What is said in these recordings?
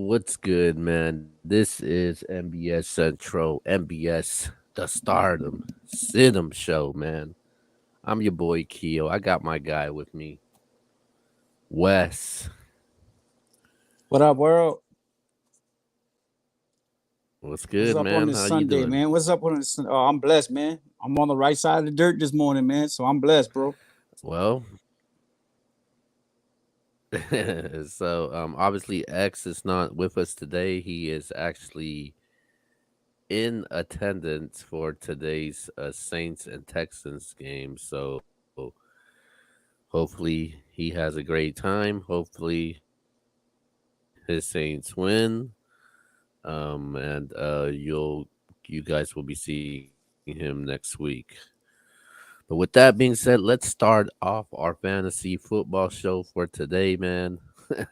What's good, man? This is MBS Central, MBS The Stardom Sid'em Show, man. I'm your boy Keo. I got my guy with me, Wes. What up, world? What's What's good, up on man? this How you Sunday, doing? man? What's up on this? Oh, I'm blessed, man. I'm on the right side of the dirt this morning, man. So I'm blessed, bro. Well, obviously X is not with us today. He is actually in attendance for today's Saints and Texans game. So hopefully he has a great time. Hopefully his Saints win. You guys will be seeing him next week. But with that being said, let's start off our fantasy football show for today, man.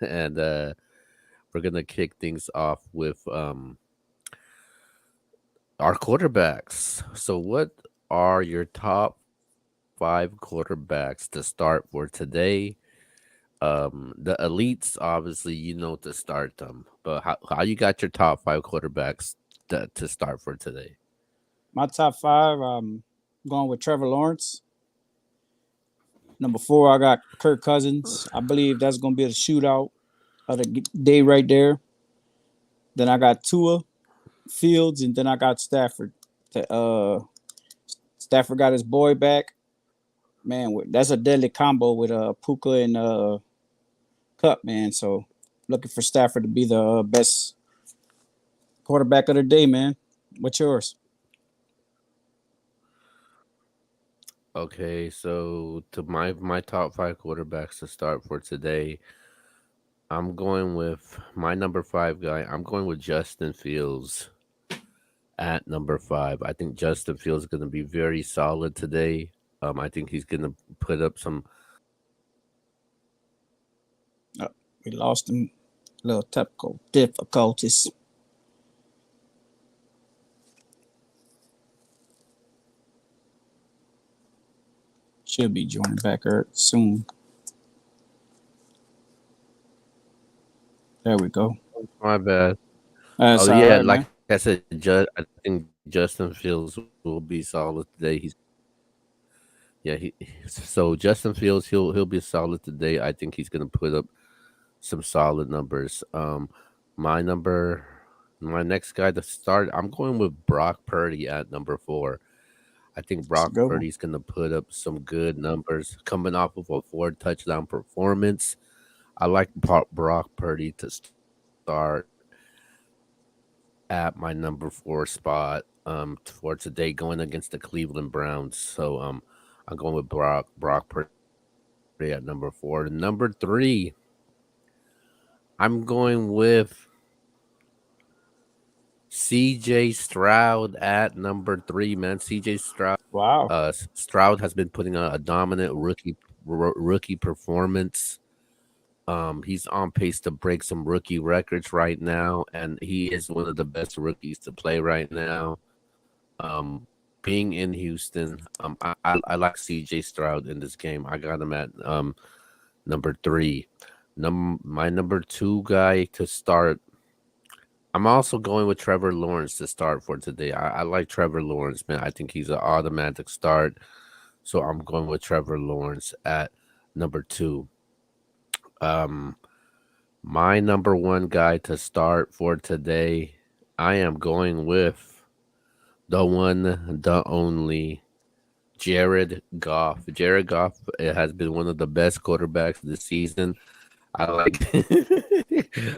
and we're gonna kick things off with our quarterbacks. So what are your top five quarterbacks to start for today? The elites, obviously, you know to start them. But how you got your top five quarterbacks to start for today? My top five, I'm going with Trevor Lawrence. Number four, I got Kirk Cousins. I believe that's going to be a shootout of the day right there. Then I got Tua, Fields, and then I got Stafford. Stafford got his boy back. Man, that's a deadly combo with Puka and Cup, man. So looking for Stafford to be the best quarterback of the day, man. What's yours? Okay, so to my top five quarterbacks to start for today, I'm going with my number five guy. I'm going with Justin Fields at number five. I think Justin Fields is going to be very solid today. I think he's going to put up some. We lost him. Little technical difficulties. Should be joining back soon. There we go. My bad. That's Oh all yeah, right, like man. I said, I think Justin Fields will be solid today. So Justin Fields he'll be solid today. I think he's gonna put up some solid numbers. My number, my next guy to start, I'm going with Brock Purdy at number four. I think It's a Brock good one. Purdy's gonna put up some good numbers coming off of a four touchdown performance. I like Brock Purdy to start at my number four spot for today going against the Cleveland Browns. I'm going with Brock Purdy at number four. Number three, I'm going with CJ Stroud at number three, man. CJ Stroud. Wow. Stroud has been putting on a dominant rookie performance. He's on pace to break some rookie records right now, and he is one of the best rookies to play right now. Being in Houston, I like CJ Stroud in this game. I got him at number three. My number two guy to start. I'm also going with Trevor Lawrence to start for today. I like Trevor Lawrence, man. I think he's an automatic start. So I'm going with Trevor Lawrence at number two. Um, my number one guy to start for today, I am going with the one, the only Jared Goff. Jared Goff has been one of the best quarterbacks this season. I like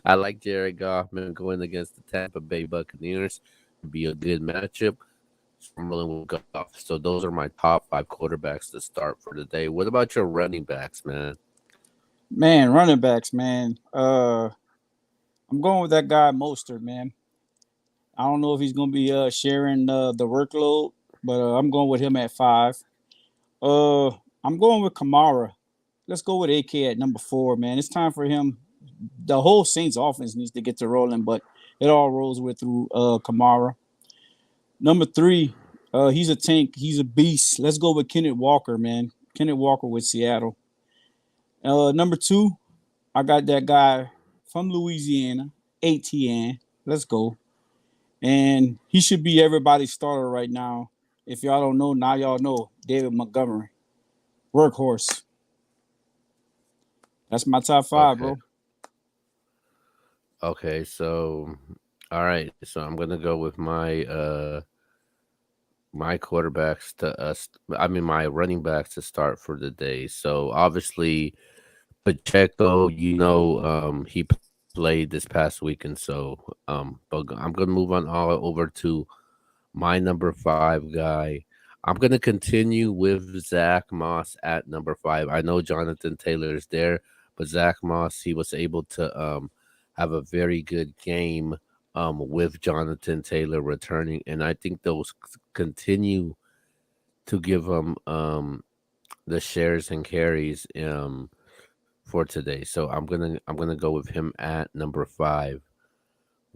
I like Jared Goff, man, going against the Tampa Bay Buccaneers. Should be a good matchup. So I'm rolling with Goff. So those are my top five quarterbacks to start for the day. What about your running backs, man? Man, running backs, man. I'm going with that guy Mostert, man. I don't know if he's gonna be sharing the workload, but I'm going with him at five. Uh, I'm going with Kamara. Let's go with AK at number four, man. It's time for him. The whole Saints offense needs to get to rolling, but it all rolls with through Kamara. Number three, he's a tank. He's a beast. Let's go with Kenneth Walker, man. Kenneth Walker with Seattle. Number two, I got that guy from Louisiana. ATN. Let's go. And he should be everybody's starter right now. If y'all don't know, now y'all know. David Montgomery, workhorse. That's my top five, Okay. bro. Okay. So, all right. So I'm gonna go with my quarterbacks to us. I mean, my running backs to start for the day. So obviously Pacheco, he played this past weekend. So, but I'm gonna move on all over to my number five guy. I'm gonna continue with Zach Moss at number five. I know Jonathan Taylor is there, but Zach Moss, he was able to have a very good game with Jonathan Taylor returning, and I think those continue to give him the shares and carries for today. So I'm gonna go with him at number five.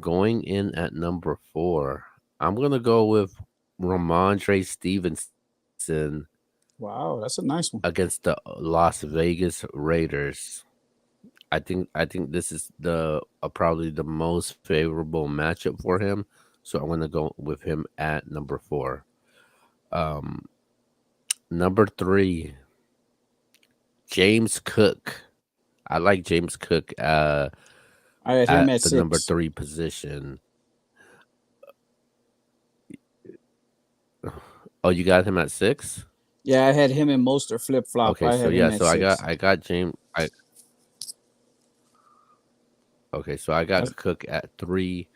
Going in at number four, I'm gonna go with Ramondre Stevenson Wow, that's a nice one. against the Las Vegas Raiders. I think this is the probably the most favorable matchup for him. So I'm gonna go with him at number four. Um, Number three, James Cook. I like James Cook I had him at at the number 6. three position. Oh, you got him at six? Yeah, I had him in Mostert flip flop. Okay, I so had him yeah, at so I got 6. I got James. I That's, got Cook at three.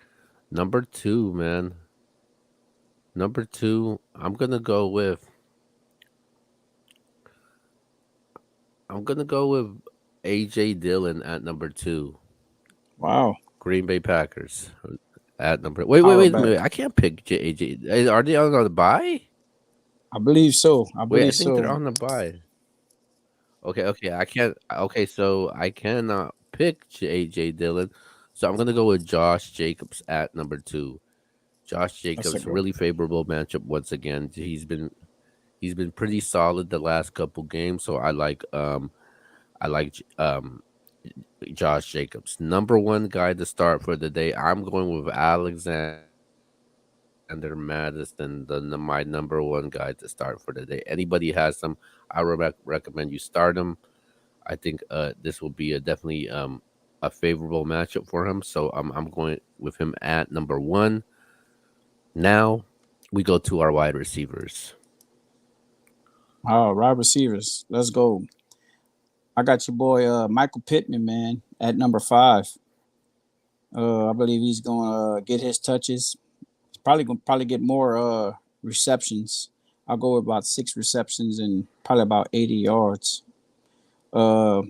Number two, man. Number two, I'm gonna go with AJ Dillon at number two. wow, Green Bay Packers at number. Wait, wait, power wait a back. minute. I can't pick AJ. Are they on the bye? I believe so. I Wait, I believe think they're so. on the bye. Okay, okay. I can't. Okay, so I cannot pick AJ Dillon. So I'm gonna go with Josh Jacobs at number two. Josh That's a Jacobs, good. really favorable matchup once again. He's been pretty solid the last couple games, so I like Josh Jacobs. Number one guy to start for the day. I'm going with Alexander Madison, my number one guy to start for the day. Anybody has him, I recommend you start him. I think this will be definitely a favorable matchup for him. So I'm going with him at number one. Now we go to our wide receivers. Oh, wide receivers. Let's go. I got your boy Michael Pittman, man, at number 5. I believe he's gonna get his touches. He's probably gonna get more receptions. I'll go with about 6 receptions and probably about 80 yards. Uh,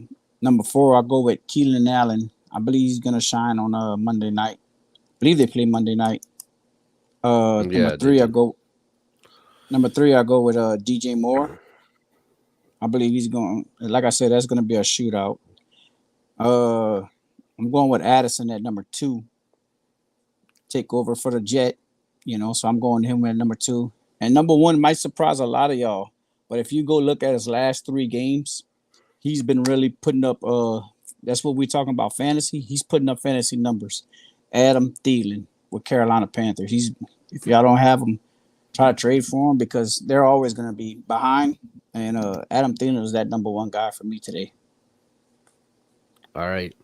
Number 4, I'll go with Keelan Allen. I believe he's gonna shine on Monday night. I believe they play Monday night. Number Yeah, they three, I do. go. Number 3, I go with DJ Moore. I believe he's going. Like I said, that's gonna be a shootout. Uh, I'm going with Addison at number 2. Take over for the Jet. So I'm going him at number 2. And number 1 might surprise a lot of y'all, but if you go look at his last 3 games, he's been really putting up. That's what we're talking about fantasy. He's putting up fantasy numbers. Adam Thielen with Carolina Panthers. If y'all don't have him, try to trade for him because they're always going to be behind. And Adam Thielen was that number 1 guy for me today. All right.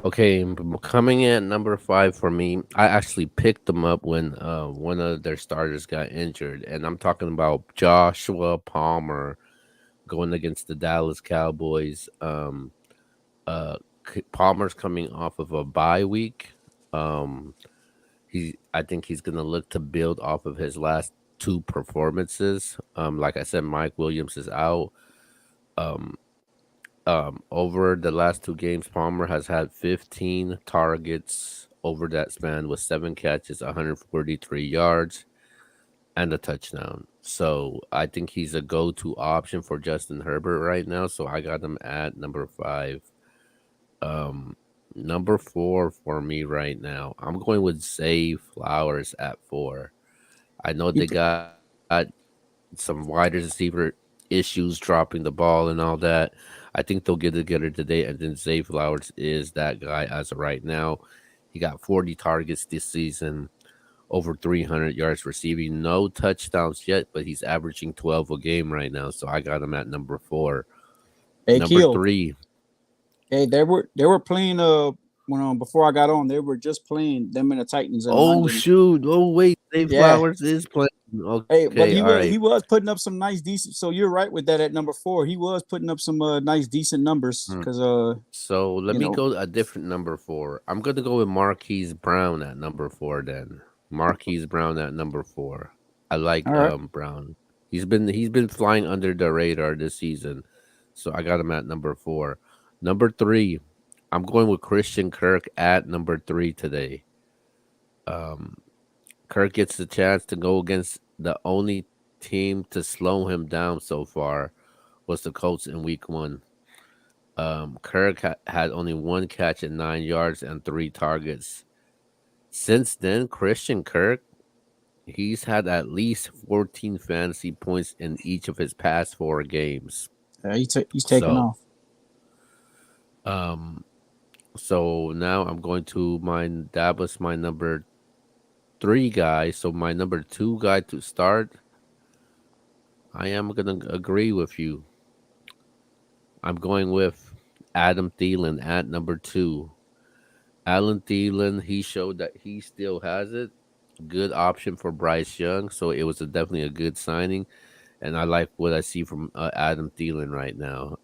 Okay, coming in at number five for me, I actually picked them up when one of their starters got injured, and I'm talking about Joshua Palmer going against the Dallas Cowboys. Palmer's coming off of a bye week. Um, I think he's gonna look to build off of his last two performances. Like I said, Mike Williams is out. Um, over the last two games, Palmer has had 15 targets over that span with 7 catches, 143 yards, and a touchdown. So I think he's a go-to option for Justin Herbert right now. So I got him at number five. Um, Number four for me right now, I'm going with Zay Flowers at four. I know You, they got some wide receiver issues dropping the ball and all that. I think they'll get it together today. And then Zay Flowers is that guy as of right now. He got 40 targets this season, over 300 yards receiving, no touchdowns yet, but he's averaging 12 a game right now. So I got him at number 4. Hey, Number Keel. 3. Hey, they were playing when before I got on, they were just playing them and the Titans in Oh London. shoot! Oh wait, Dave Yeah. Flowers is playing. Hey, but Okay, all he right. was putting up some nice decent. So you're right with that at number 4. He was putting up some nice decent numbers Hmm. because So let you me know go a different number 4. I'm gonna go with Marquise Brown at number 4. Then Marquise Brown at number 4. I like all right. Brown. He's been flying under the radar this season, so I got him at number 4. Number 3, I'm going with Christian Kirk at number 3 today. Um, Kirk gets the chance to go against the only team to slow him down so far was the Colts in week 1. Kirk had only 1 catch at 9 yards and 3 targets. Since then, Christian Kirk, he's had at least 14 fantasy points in each of his past 4 games. He's taking So, off. um, so now I'm going to that was my number 3 guy. So my number 2 guy to start, I am gonna agree with you. I'm going with Adam Thielen at number 2. Alan Thielen, he showed that he still has it. Good option for Bryce Young, so it was definitely a good signing, and I like what I see from Adam Thielen right now.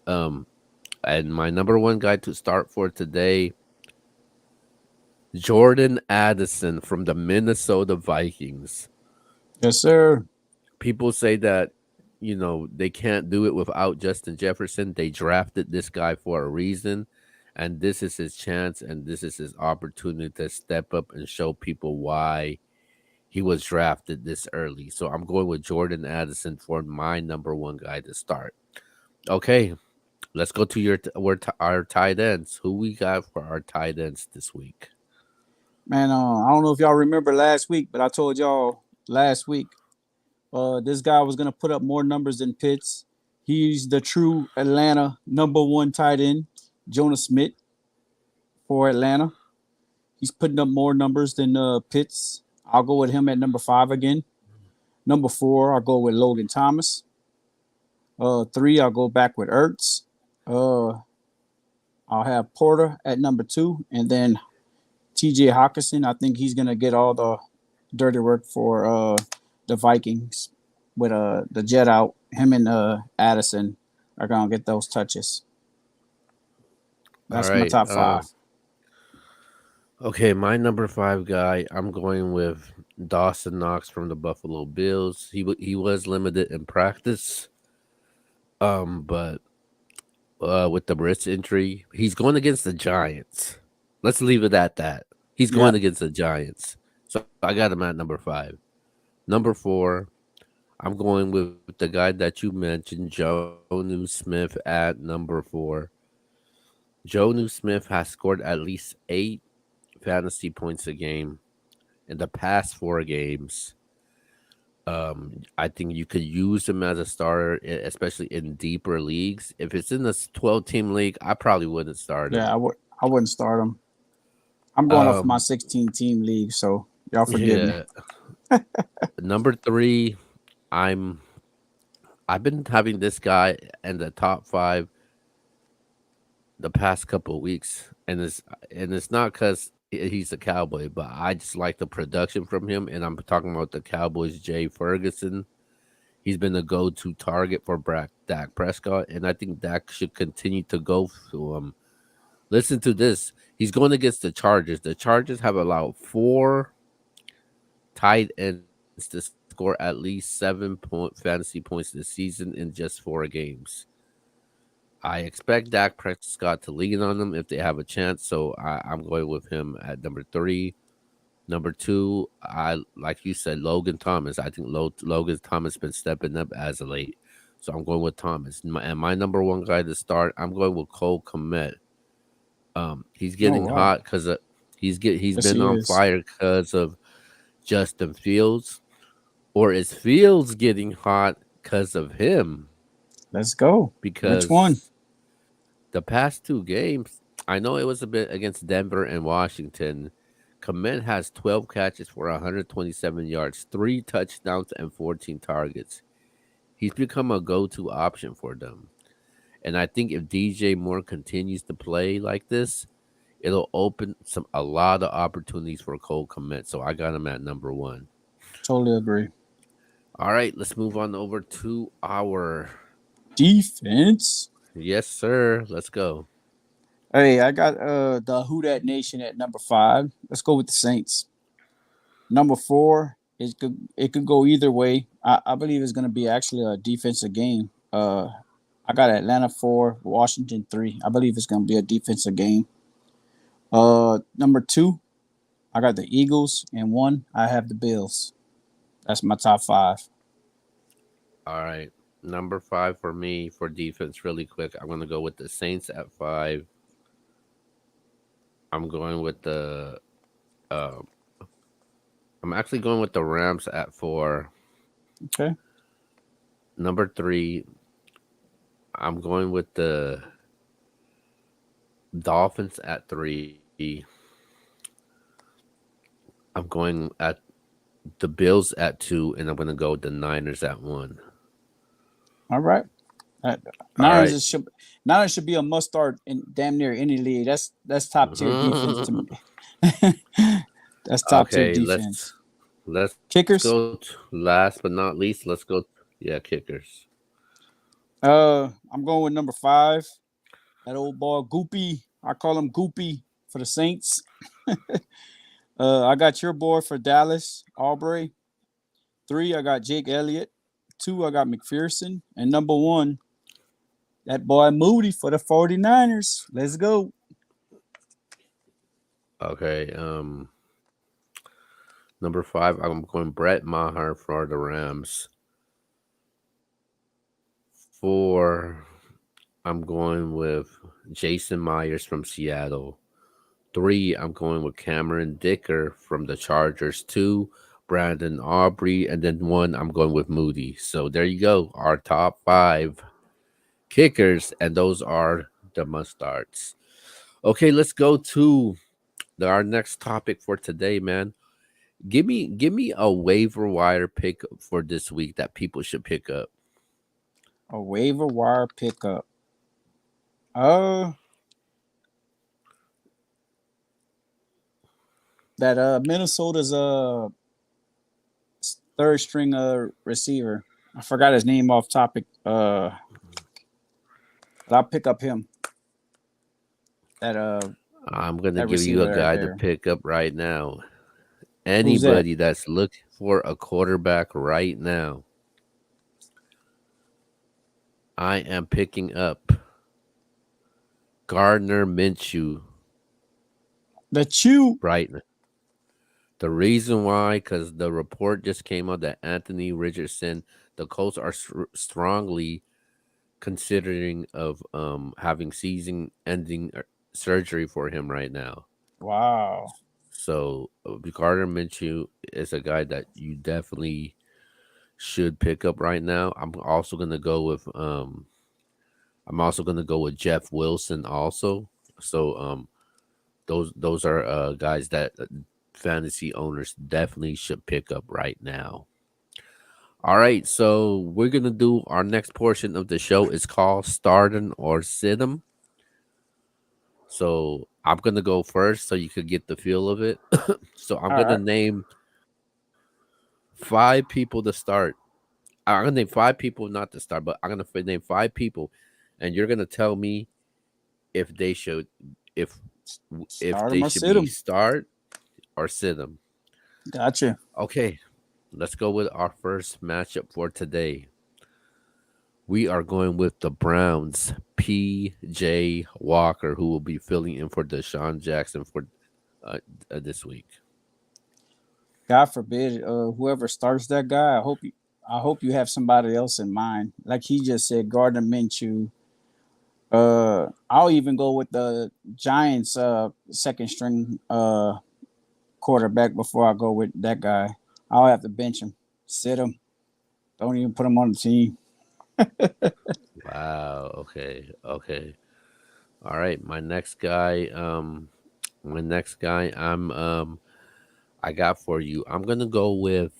And my number 1 guy to start for today, Jordan Addison from the Minnesota Vikings. Yes, sir. People say that they can't do it without Justin Jefferson. They drafted this guy for a reason, and this is his chance, and this is his opportunity to step up and show people why he was drafted this early. So I'm going with Jordan Addison for my number 1 guy to start. Okay, let's go to our tight ends. Who we got for our tight ends this week? Man, I don't know if y'all remember last week, but I told y'all last week this guy was gonna put up more numbers than Pitts. He's the true Atlanta number 1 tight end, Jonas Smith for Atlanta. He's putting up more numbers than Pitts. I'll go with him at number 5 again. Number 4, I'll go with Logan Thomas. 3, I'll go back with Ertz. I'll have Porter at number 2, and then T.J. Hawkinson. I think he's gonna get all the dirty work for the Vikings with the jet out. Him and Addison are gonna get those touches. All That's my right. top 5. Okay, my number 5 guy, I'm going with Dawson Knox from the Buffalo Bills. He was limited in practice, but with the wrist injury, he's going against the Giants. Let's leave it at that. He's Yeah. going against the Giants, so I got him at number 5. Number 4, I'm going with the guy that you mentioned, Jonnu Smith at number 4. Jonnu Smith has scored at least 8 fantasy points a game in the past 4 games. I think you could use him as a starter, especially in deeper leagues. If it's in this 12-team league, I probably wouldn't start him. Yeah, I wouldn't start him. I'm going off my 16-team league, so y'all forgive me. Number 3, I've been having this guy in the top 5 the past couple of weeks, and it's not because he's a Cowboy, but I just like the production from him, and I'm talking about the Cowboys' Jay Ferguson. He's been a go-to target for Dak Prescott, and I think Dak should continue to go to him. Listen to this. He's going against the Chargers. The Chargers have allowed 4 tight ends to score at least 7 fantasy points this season in just 4 games. I expect Dak Prescott to lean on them if they have a chance, so I'm going with him at number 3. Number 2, like you said, Logan Thomas. I think Logan Thomas has been stepping up as of late, so I'm going with Thomas. And my number 1 guy to start, I'm going with Cole Kmet. He's getting hot because he's been on fire because of Justin Fields, or is Fields getting hot because of him? Let's go. Because which one? The past 2 games, I know it was a bit against Denver and Washington, Komet has 12 catches for 127 yards, 3 touchdowns, and 14 targets. He's become a go-to option for them. And I think if DJ Moore continues to play like this, it'll open a lot of opportunities for Cole Komet. So I got him at number one. Totally agree. All right, let's move on over to our Defense. yes, sir. Let's go. Hey, I got the Who Dat Nation at number 5. Let's go with the Saints. Number 4, it could go either way. I believe it's going to be actually a defensive game. I got Atlanta 4, Washington 3. I believe it's going to be a defensive game. Number 2, I got the Eagles, and 1, I have the Bills. That's my top 5. All right. Number 5 for me for defense, really quick. I'm going to go with the Saints at 5. I'm going with the. I'm actually going with the Rams at 4. Okay. Number 3, I'm going with the Dolphins at 3. I'm going at the Bills at 2, and I'm going to go with the Niners at 1. All right. Niners should be a must start in damn near any league. That's top tier defense to me. That's top tier defense. Let's kickers. Go last but not least. Let's go. Yeah, kickers. I'm going with number 5. That old boy Goopy. I call him Goopy for the Saints. I got your boy for Dallas, Aubrey. 3, I got Jake Elliott. 2, I got McPherson. And number 1, that boy Moody for the 49ers. Let's go. Okay. Number 5, I'm going Brett Maher for the Rams. 4, I'm going with Jason Myers from Seattle. 3, I'm going with Cameron Dicker from the Chargers. 2, Brandon Aubrey. And then 1, I'm going with Moody. So there you go. Our top 5 kickers. And those are the must starts. Okay, let's go to our next topic for today, man. Give me a waiver wire pick for this week that people should pick up. A waiver wire pickup. That Minnesota's third string receiver. I forgot his name off topic. But I'll pick up him. I'm gonna give you a guy to pick up right now. That? Anybody that's looking for a quarterback right now, I am picking up Gardner Minshew. The Chew. Right now. The reason why, because the report just came out that Anthony Richardson, the Colts are strongly considering of having season-ending surgery for him right now. Wow. So Gardner Minshew is a guy that you definitely should pick up right now. I'm also gonna go with Jeff Wilson also. So those are guys that fantasy owners definitely should pick up right now. All right, so we're gonna do our next portion of the show. It's called Stardom or Sid'em. So I'm gonna go first, so you could get the feel of it. So I'm gonna name 5 people to start. I'm gonna name 5 people not to start, but I'm gonna name 5 people, and you're gonna tell me if they should be start or sit them. Gotcha. Okay, let's go with our first matchup for today. We are going with the Browns, P.J. Walker, who will be filling in for Deshaun Jackson for this week. God forbid, whoever starts that guy, I hope you have somebody else in mind. Like he just said, Gardner Minshew. I'll even go with the Giants second string quarterback before I go with that guy. I'll have to bench him, sit him. Don't even put him on the team. Wow. Okay. All right. My next guy. I'm I got for you. I'm gonna go with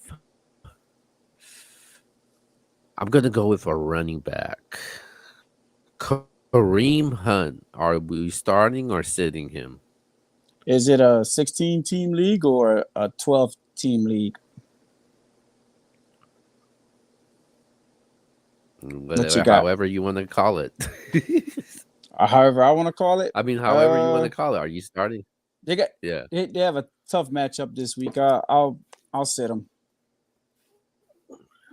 a running back. Kareem Hunt. Are we starting or sitting him? Is it a 16 team league or a 12 team league? What you Whatever, got? however you want to call it. However I want to call it. I mean, however you want to call it. Are you starting? They got Yeah. they have a tough matchup this week. I'll sit them.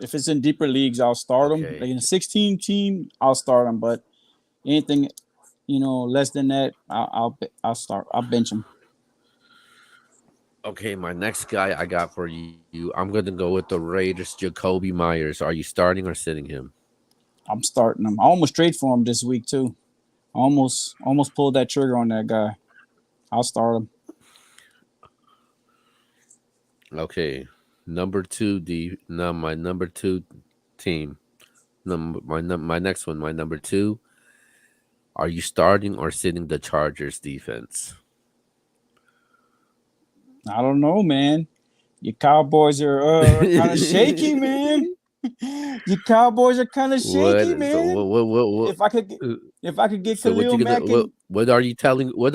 If it's in deeper leagues, I'll start them. Okay. Like in a 16 team, I'll start them. But anything less than that, I'll start. I'll bench them. Okay, my next guy I got for you. I'm gonna go with the Raiders, Jacoby Myers. Are you starting or sitting him? I'm starting him. I almost trade for him this week too. Almost pulled that trigger on that guy. I'll start him. Okay, my number two team. My next one, my number two. Are you starting or sitting the Chargers defense? I don't know, man. Your Cowboys are kind of shaky, man. Your Cowboys are kind of shaky, What? So man. what? If I could get So what Khalil you gonna Mack and what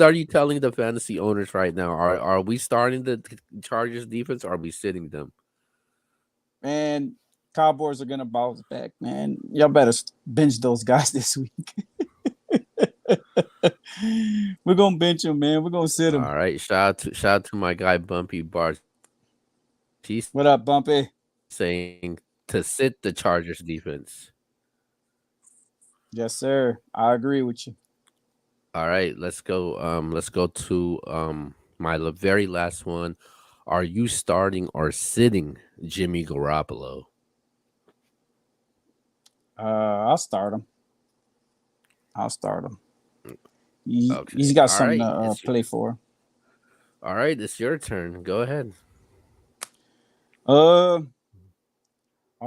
are you telling the fantasy owners right now? Are we starting the Chargers defense or are we sitting them? man, Cowboys are gonna bounce back, man. Y'all better bench those guys this week. We're gonna bench them, man. We're gonna sit them. All right. Shout out to my guy Bumpy Bart. He's What up, Bumpy? saying to sit the Chargers defense. Yes, sir. I agree with you. All right, let's go. Let's go to my very last one. Are you starting or sitting Jimmy Garoppolo? I'll start him. I'll start him. Okay. He's got All something right. to play for. All right, it's your turn. Go ahead. Are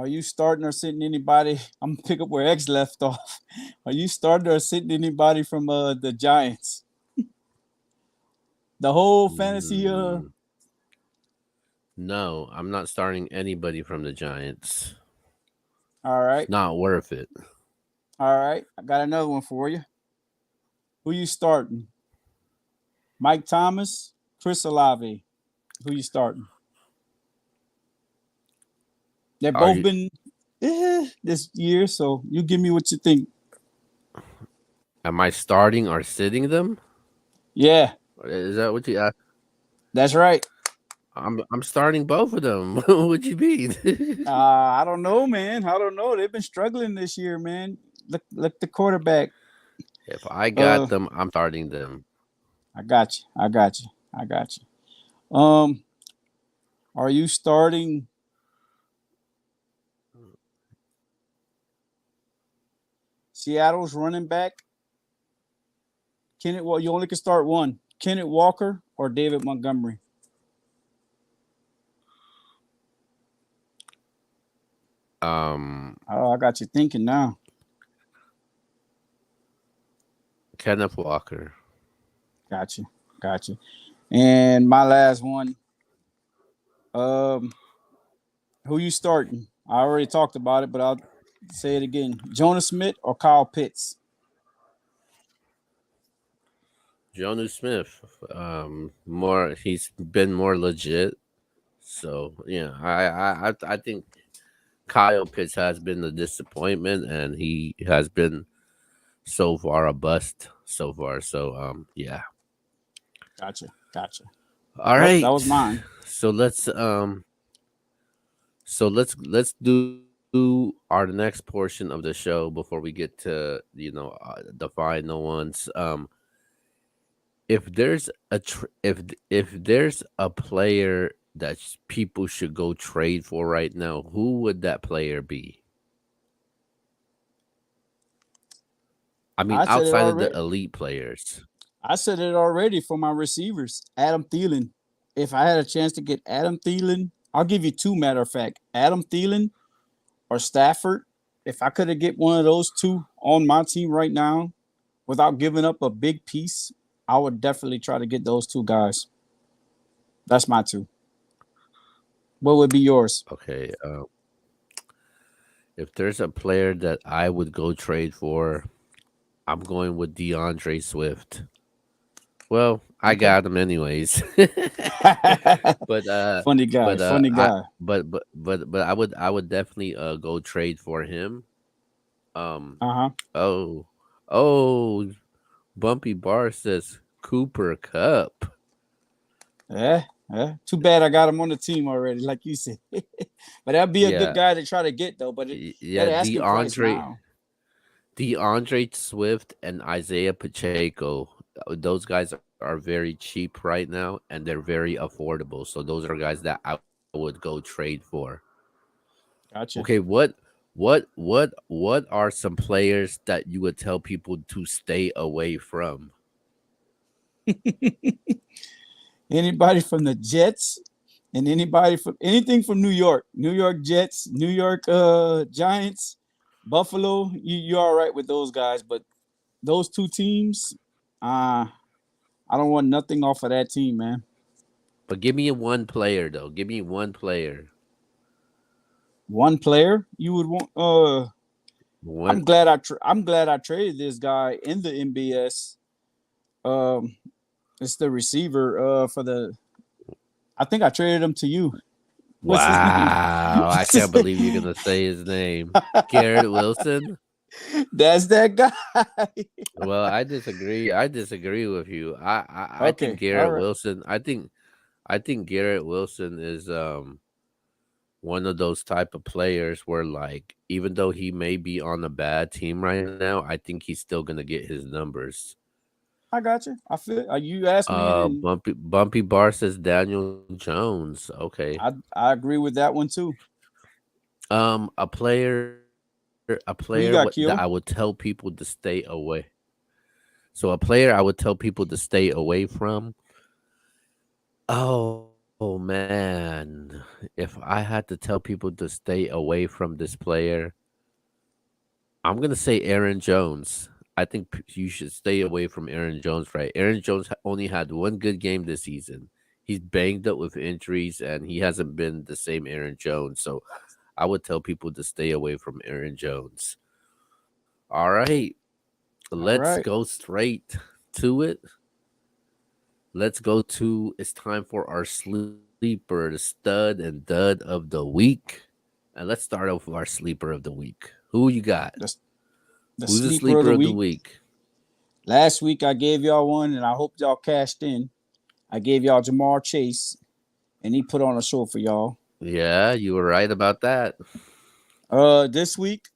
you starting or sitting anybody? I'm gonna pick up where X left off. Are you starting or sitting anybody from the Giants? The whole fantasy. No, I'm not starting anybody from the Giants. All right. It's not worth it. All right. I got another one for you. Who you starting? Mike Thomas, Chris Olave. Who you starting? They've both been this year, so you give me what you think. Am I starting or sitting them? Yeah. Is that what you asked? That's right. I'm starting both of them. What you mean? I don't know, man. I don't know. They've been struggling this year, man. Look the quarterback. If I got them, I'm starting them. I got you. Are you starting Seattle's running back? Well, you only can start one. Kenneth Walker or David Montgomery? I got you thinking now. Kenneth Walker. Got you. And my last one. Who you starting? I already talked about it, but I'll say it again. Jonas Smith or Kyle Pitts? Jonnu Smith. He's been more legit. So yeah, I think Kyle Pitts has been the disappointment, and he has been so far a bust so far. So yeah. Gotcha. All right, that was mine. So let's do our next portion of the show before we get to the final ones. If there's if there's a player that people should go trade for right now, who would that player be? I mean, outside of the elite players. I said it already for my receivers. Adam Thielen. If I had a chance to get Adam Thielen, I'll give you two, matter of fact. Adam Thielen or Stafford. If I could have get one of those two on my team right now without giving up a big piece, I would definitely try to get those two guys. That's my two. What would be yours? Okay. If there's a player that I would go trade for, I'm going with DeAndre Swift. Well, I Okay. got him anyways. but Funny guy. Funny I guy. but I would definitely go trade for him. Um Uh-huh. oh oh Bumpy Bar says Cooper Cup. Yeah. Yeah. Too bad I got him on the team already, like you said. But that'd be a good Yeah. guy to try to get though. But that Yeah, asking price now. DeAndre Swift and Isaiah Pacheco. Those guys are very cheap right now and they're very affordable. So those are guys that I would go trade for. Gotcha. Okay, what are some players that you would tell people to stay away from? Anybody from the Jets and anybody from anything from New York, New York Jets, New York Giants, Buffalo, you're all right with those guys, but those two teams, I don't want nothing off of that team, man. But give me one player though. Give me one player. One player you would want. One. I'm glad I traded this guy in the MBS. Um, it's the receiver for the. I think I traded him to you. What's his name? Wow, I can't believe you're gonna say his name. Garrett Wilson. That's that guy. Well, I disagree. I disagree with you. I think Okay, all Garrett right. Wilson. I think Garrett Wilson is one of those type of players where like even though he may be on a bad team right now, I think he's still gonna get his numbers. I got you. I feel you asked me, and Bumpy Bar says Daniel Jones. Okay. I agree with that one too. A player Who you that got, I would Keel? tell people to stay away. So a player I would tell people to stay away from. Oh man, if I had to tell people to stay away from this player, I'm gonna say Aaron Jones. I think you should stay away from Aaron Jones, right? Aaron Jones only had one good game this season. He's banged up with injuries, and he hasn't been the same Aaron Jones. So I would tell people to stay away from Aaron Jones. All right, All let's right. go straight to it. Let's go to it's time for our sleeper, the stud and dud of the week. And let's start off with our sleeper of the week. Who you got? The, the Who's the sleeper of sleeper the of the week. week? Last week I gave y'all one, and I hope y'all cashed in. I gave y'all Jamar Chase, and he put on a show for y'all. Yeah, you were right about that. This week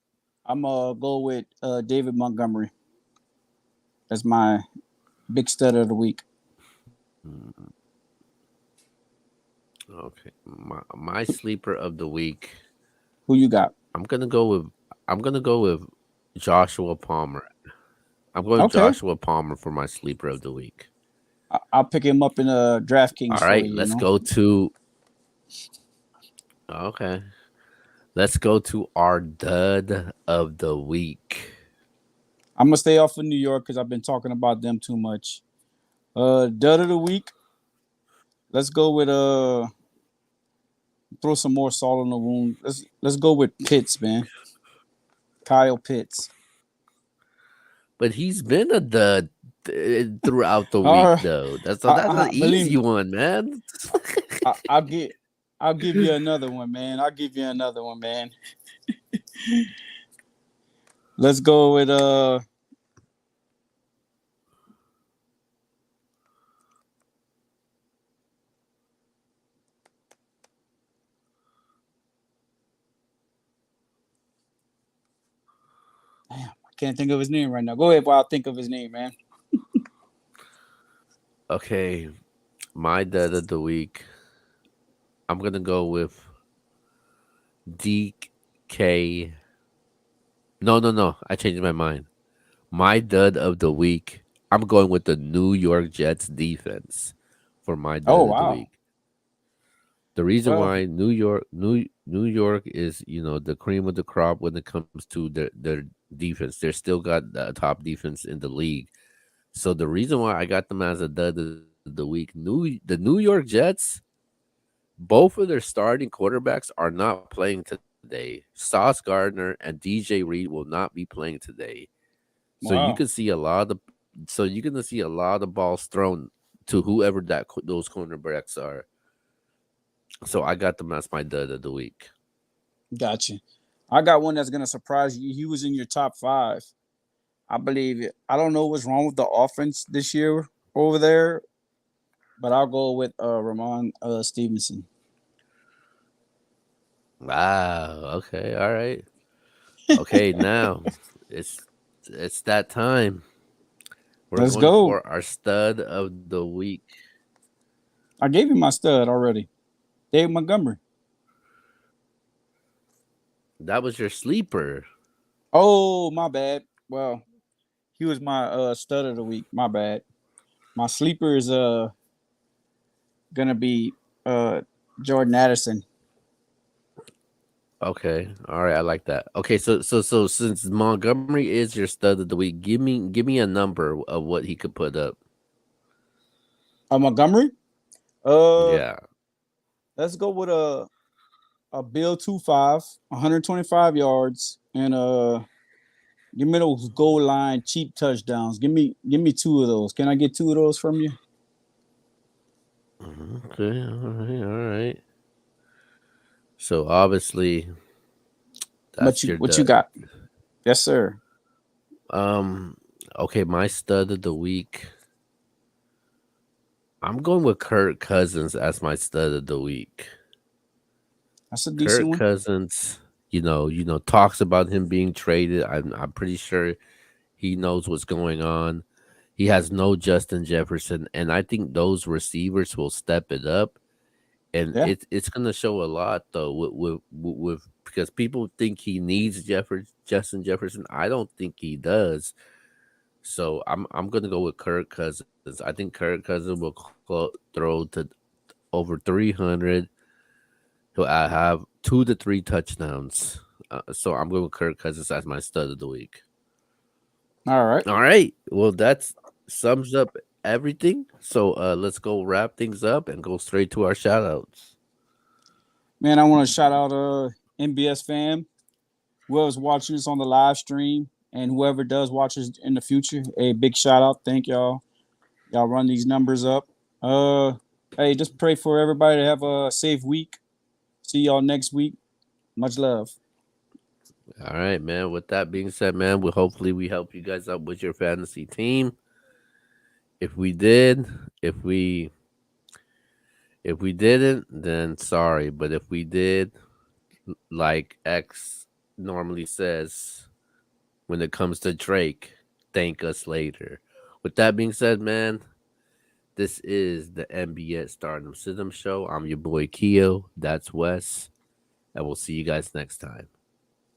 I'm gonna go with David Montgomery as my big stud of the week. Mm, okay, my sleeper of the week. Who you got? I'm gonna go with I'm gonna go with Joshua Palmer. I'm going Okay, Joshua Palmer for my sleeper of the week. I'll pick him up in DraftKings All for right, you. You let's know, go to okay. Let's go to our dud of the week. I'm gonna stay off of New York because I've been talking about them too much. Dud of the week. Let's go with throw some more salt on the wound. Let's go with Pitts, man. Kyle Pitts. But he's been a dud throughout the All week, right, though. That's an believe easy me, one, man. I'll get. I'll give you another one, man. I'll give you another one, man. Let's go with damn, I can't think of his name right now. Go ahead while I think of his name, man. Okay, my dud of the week. I'm gonna go with DK. No. I changed my mind. My dud of the week. I'm going with the New York Jets defense for my Oh dud of the wow. week. The reason Well, why New York is the cream of the crop when it comes to their defense. They're still got the top defense in the league. So the reason why I got them as a dud of the week, the New York Jets, both of their starting quarterbacks are not playing today. Sauce Gardner and DJ Reed will not be playing today. So you Wow. can see a lot of so you're gonna see a lot of balls thrown to whoever those cornerbacks are. So I got them as my dud of the week. Gotcha. I got one that's gonna surprise you. He was in your top five. I believe it. I don't know what's wrong with the offense this year over there, but I'll go with Ramon Stevenson. Wow. Okay. All right. Okay. Now it's it's that time. We're Let's going go. for our stud of the week. I gave you my stud already. Dave Montgomery. That was your sleeper. Oh, my bad. Well, he was my stud of the week. My bad. My sleeper is gonna be Jordan Addison. Okay. All right. I like that. Okay. So since Montgomery is your stud of the week, give me a number of what he could put up. Montgomery. Uh, Yeah. let's go with a Bill 2.5, 125 yards, and give me those goal line cheap touchdowns. Give me two of those. Can I get two of those from you? Okay. All right. All right. So obviously But that's you your what you dud. got? Yes, sir. Um. Okay. My stud of the week. I'm going with Kirk Cousins as my stud of the week. That's a decent Kirk one. Cousins, talks about him being traded. I'm pretty sure he knows what's going on. He has no Justin Jefferson, and I think those receivers will step it up. And Yeah. it's gonna show a lot though with because people think he needs Justin Jefferson. I don't think he does. So I'm gonna go with Kirk Cousins. I think Kirk Cousins will throw to over 300. He'll have 2 to 3 touchdowns. So I'm going with Kirk Cousins as my stud of the week. All right. All right. Well, that sums up everything. So let's go wrap things up and go straight to our shout outs. Man, I want to shout out MBS fam, whoever's watching this on the live stream, and whoever does watch us in the future. A big shout out. Thank y'all. Y'all run these numbers up. Uh hey, just pray for everybody to have a safe week. See y'all next week. Much love. All right, man. With that being said, man, hopefully we help you guys out with your fantasy team. If we did, if we if we didn't, then sorry. But if we did, like X normally says, when it comes to Drake, thank us later. With that being said, man, this is the NBA Stardom System Show. I'm your boy Keo. That's Wes. And we'll see you guys next time.